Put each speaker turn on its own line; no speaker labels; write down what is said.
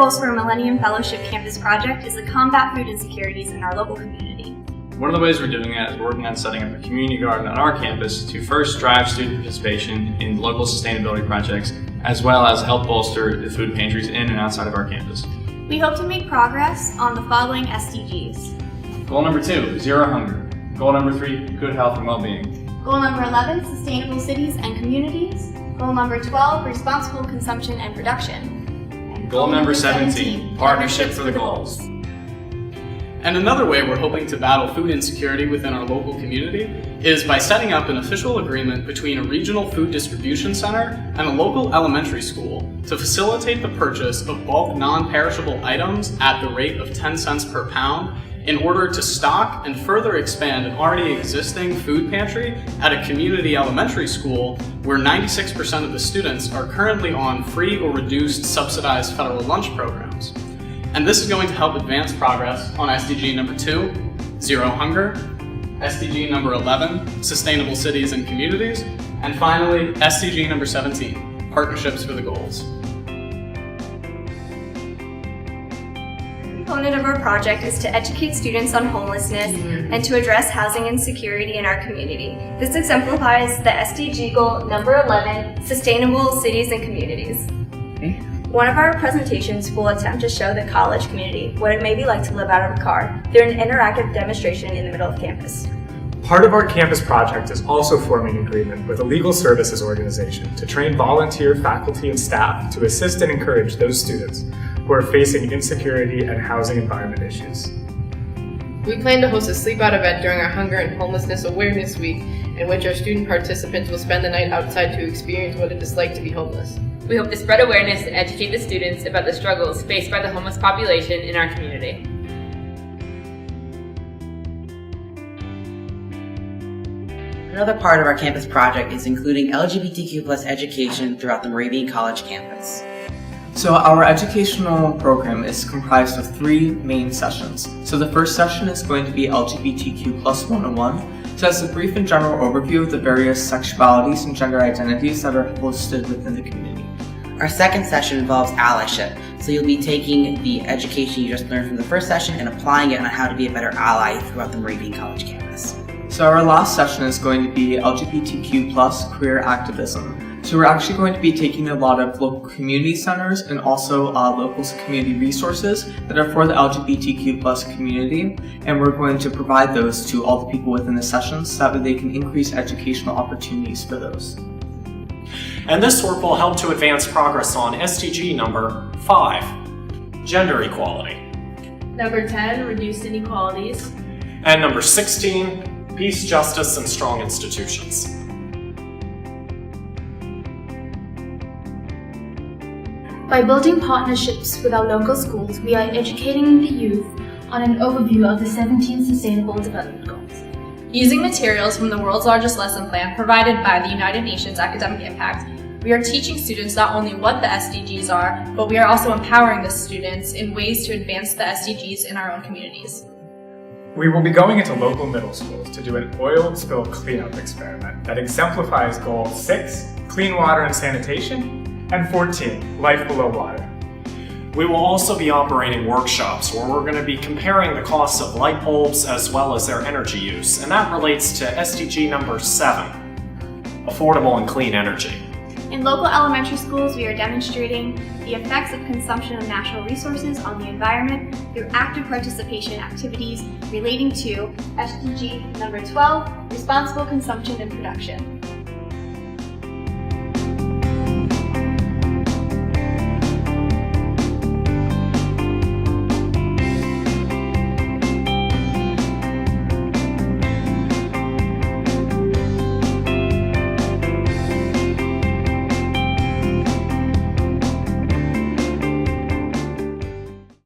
goals for a Millennium Fellowship campus project is to combat food insecurities in our local community.
One of the ways we're doing that is working on setting up a community garden on our campus to first drive student participation in local sustainability projects, as well as help bolster the food pantries in and outside of our campus.
We hope to make progress on the following SDGs.
Goal number 2, zero hunger. Goal number 3, good health and well-being.
Goal number 11, sustainable cities and communities. Goal number 12, responsible consumption and production. And
goal number 17, partnership for the goals.
And another way we're hoping to battle food insecurity within our local community is by setting up an official agreement between a regional food distribution center and a local elementary school to facilitate the purchase of bulk non-perishable items at the rate of 10 cents per pound in order to stock and further expand an already existing food pantry at a community elementary school where 96% of the students are currently on free or reduced subsidized federal lunch programs. And this is going to help advance progress on SDG number 2, zero hunger, SDG number 11, sustainable cities and communities, and finally, SDG number 17, partnerships for the goals.
A component of our project is to educate students on homelessness and to address housing insecurity in our community. This exemplifies the SDG goal number 11, sustainable cities and communities. One of our presentations will attempt to show the college community what it may be like to live out of a car through an interactive demonstration in the middle of campus.
Part of our campus project is also forming an agreement with a legal services organization to train volunteer faculty and staff to assist and encourage those students who are facing insecurity and housing environment issues.
We plan to host a sleep out event during our Hunger and Homelessness Awareness Week, in which our student participants will spend the night outside to experience what it is like to be homeless.
We hope to spread awareness and educate the students about the struggles faced by the homeless population in our community.
Another part of our campus project is including LGBTQ+ education throughout the Moravian College campus.
So our educational program is comprised of 3 main sessions. So the first session is going to be LGBTQ+ 101. So that's a brief and general overview of the various sexualities and gender identities that are hosted within the community.
Our second session involves allyship. So you'll be taking the education you just learned from the first session and applying it on how to be a better ally throughout the Moravian College campus.
So our last session is going to be LGBTQ+ queer activism. So we're actually going to be taking a lot of local community centers and also local community resources that are for the LGBTQ+ community, and we're going to provide those to all the people within the sessions so that way they can increase educational opportunities for those.
And this work will help to advance progress on SDG number 5, gender equality.
Number 10, reduced inequalities.
And number 16, peace, justice, and strong institutions.
By building partnerships with our local schools, we are educating the youth on an overview of the 17 Sustainable Development Goals.
Using materials from the world's largest lesson plan provided by the United Nations Academic Impact, we are teaching students not only what the SDGs are, but we are also empowering the students in ways to advance the SDGs in our own communities.
We will be going into local middle schools to do an oil spill cleanup experiment that exemplifies Goal 6, clean water and sanitation, and 14, life below water.
We will also be operating workshops where we're going to be comparing the costs of light bulbs as well as their energy use, and that relates to SDG number 7, affordable and clean energy.
In local elementary schools, we are demonstrating the effects of consumption of natural resources on the environment through active participation activities relating to SDG number 12, responsible consumption and production.